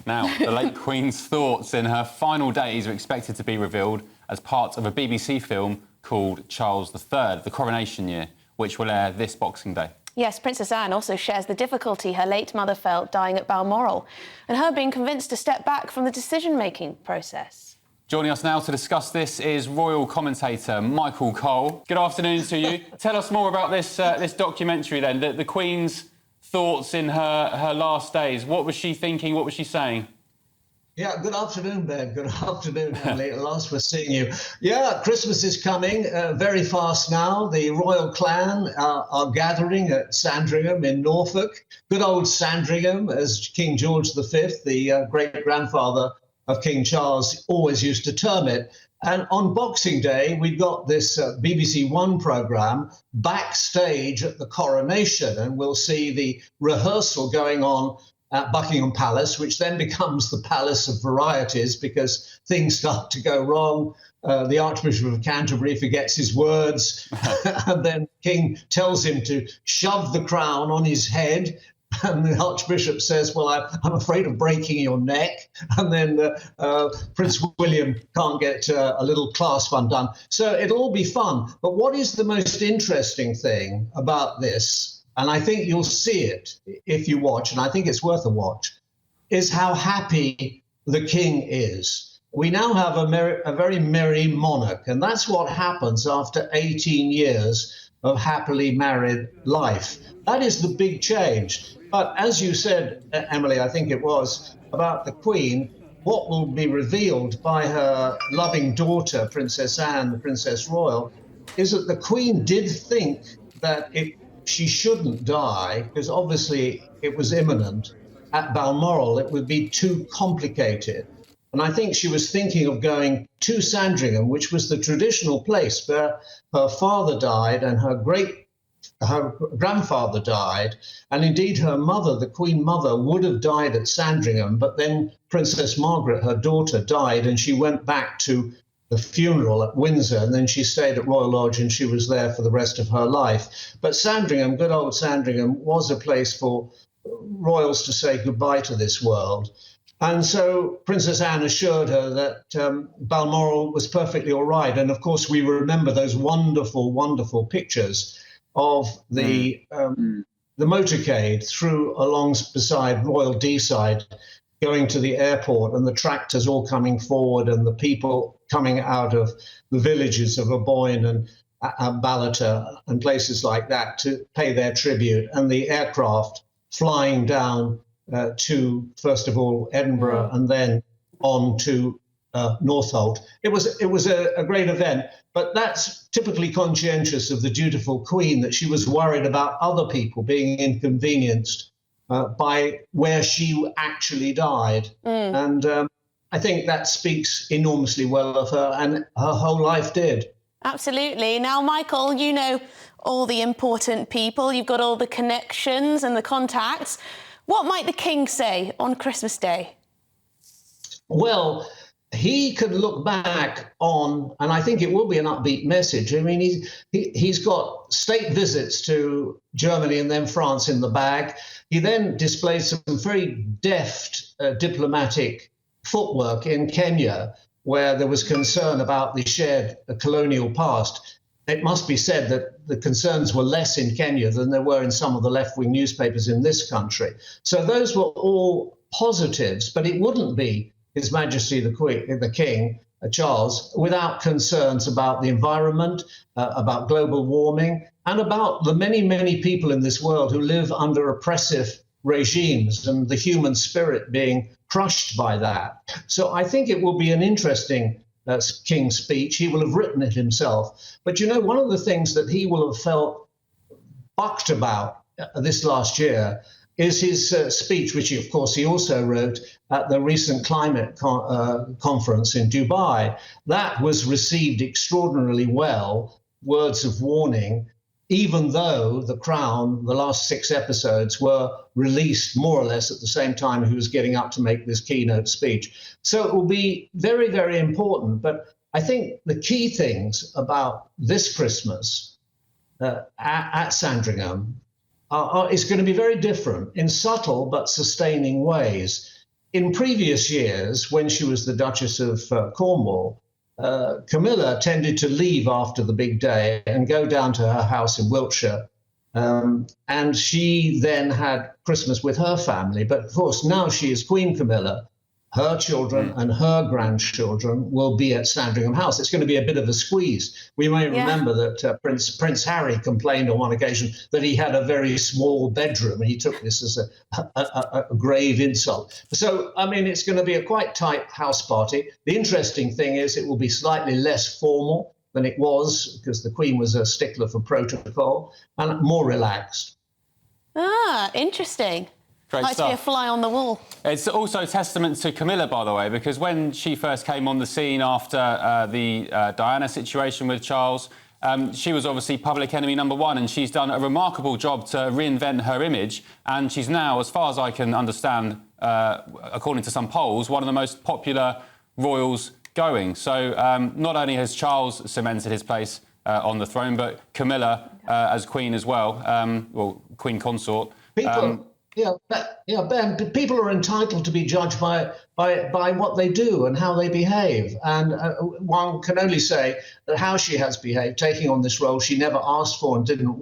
Now, the late Queen's thoughts in her final days are expected to be revealed as part of a BBC film called Charles III, The Coronation Year, which will air this Boxing Day. Yes, Princess Anne also shares the difficulty her late mother felt dying at Balmoral and her being convinced to step back from the decision-making process. Joining us now to discuss this is royal commentator Michael Cole. Good afternoon to you. Tell us more about this documentary then, the Queen's thoughts in her last days. What was she thinking? What was she saying? Yeah, good afternoon, Ben. Good afternoon, Emily. At last we're seeing you. Yeah, Christmas is coming very fast now. The royal clan are gathering at Sandringham in Norfolk. Good old Sandringham, as King George V, the great-grandfather of King Charles, always used to term it. And on Boxing Day, we've got this BBC One programme, Backstage at the Coronation, and we'll see the rehearsal going on at Buckingham Palace, which then becomes the Palace of Varieties because things start to go wrong. The Archbishop of Canterbury forgets his words, and then King tells him to shove the crown on his head. And the Archbishop says, well, I'm afraid of breaking your neck. And then Prince William can't get a little clasp undone. So it'll all be fun. But what is the most interesting thing about this, and I think you'll see it if you watch, and I think it's worth a watch, is how happy the King is. We now have a very merry monarch, and that's what happens after 18 years of happily married life. That is the big change. But as you said, Emily, I think it was, about the Queen, what will be revealed by her loving daughter, Princess Anne, the Princess Royal, is that the Queen did think that she shouldn't die, because obviously it was imminent, at Balmoral. It would be too complicated. And I think she was thinking of going to Sandringham, which was the traditional place where her father died and her grandfather died, and indeed her mother, the Queen Mother, would have died at Sandringham, but then Princess Margaret, her daughter, died, and she went back to the funeral at Windsor, and then she stayed at Royal Lodge, and she was there for the rest of her life. But Sandringham, good old Sandringham, was a place for royals to say goodbye to this world. And so Princess Anne assured her that Balmoral was perfectly all right. And of course, we remember those wonderful, wonderful pictures of the motorcade along beside Royal Deeside, going to the airport, and the tractors all coming forward, and the people coming out of the villages of Aboyne and Ballater and places like that to pay their tribute, and the aircraft flying down to, first of all, Edinburgh and then on to Northolt. It was a great event, but that's typically conscientious of the dutiful Queen, that she was worried about other people being inconvenienced by where she actually died. And I think that speaks enormously well of her, and her whole life did. Absolutely. Now, Michael, you know all the important people, you've got all the connections and the contacts. What might the King say on Christmas Day? Well, he could look back on, and I think it will be an upbeat message. I mean, he's got state visits to Germany and then France in the bag. He then displayed some very deft diplomatic footwork in Kenya, where there was concern about the shared colonial past. It must be said that the concerns were less in Kenya than there were in some of the left-wing newspapers in this country. So those were all positives, but it wouldn't be His Majesty the King, Charles, without concerns about the environment, about global warming, and about the many, many people in this world who live under oppressive regimes and the human spirit being crushed by that. So I think it will be an interesting King's speech. He will have written it himself. But, you know, one of the things that he will have felt bucked about this last year is his speech, which, of course, he also wrote at the recent climate conference in Dubai. That was received extraordinarily well, words of warning, even though The Crown, the last 6 episodes, were released more or less at the same time he was getting up to make this keynote speech. So it will be very, very important. But I think the key things about this Christmas at Sandringham is going to be very different in subtle but sustaining ways. in previous years, when she was the Duchess of Cornwall, Camilla tended to leave after the big day and go down to her house in Wiltshire. And she then had Christmas with her family. But of course, now she is Queen Camilla. Her children and her grandchildren will be at Sandringham House. It's going to be a bit of a squeeze. We may remember that Prince Harry complained on one occasion that he had a very small bedroom, and he took this as a grave insult. So, I mean, it's going to be a quite tight house party. The interesting thing is it will be slightly less formal than it was, because the Queen was a stickler for protocol, and more relaxed. Ah, interesting. Great Like stuff. to be a fly on the wall. It's also a testament to Camilla, by the way, because when she first came on the scene after the Diana situation with Charles, she was obviously public enemy number one, and she's done a remarkable job to reinvent her image. And she's now, as far as I can understand, according to some polls, one of the most popular royals going. So not only has Charles cemented his place on the throne, but Camilla as queen as well, well, queen consort. Ben, people are entitled to be judged by what they do and how they behave. And one can only say that how she has behaved, taking on this role she never asked for and didn't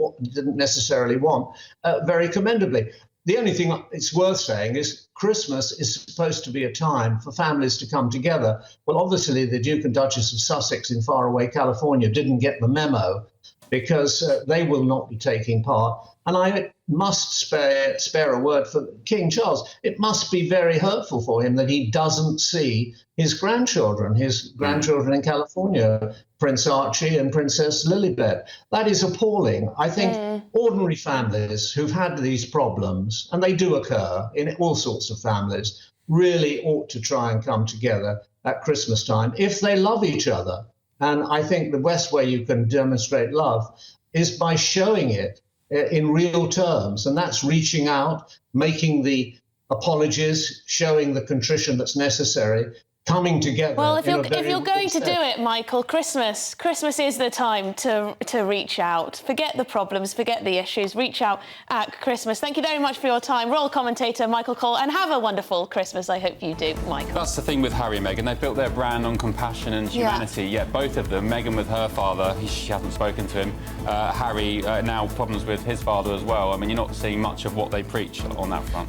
necessarily want, very commendably. The only thing it's worth saying is Christmas is supposed to be a time for families to come together. Well, obviously, the Duke and Duchess of Sussex in faraway California didn't get the memo, because they will not be taking part. And I must spare a word for King Charles. It must be very hurtful for him that he doesn't see his grandchildren in California, Prince Archie and Princess Lilibet. That is appalling. I think ordinary families who've had these problems, and they do occur in all sorts of families, really ought to try and come together at Christmas time if they love each other. And I think the best way you can demonstrate love is by showing it in real terms. And that's reaching out, making the apologies, showing the contrition that's necessary, coming together. Well, if you're going to do it, Michael, Christmas is the time to reach out. Forget the problems, forget the issues, reach out at Christmas. Thank you very much for your time, royal commentator Michael Cole, and have a wonderful Christmas. I hope you do, Michael. That's the thing with Harry and Meghan. They've built their brand on compassion and humanity. Yeah, both of them. Meghan with her father, she hasn't spoken to him. Harry, now problems with his father as well. I mean, you're not seeing much of what they preach on that front.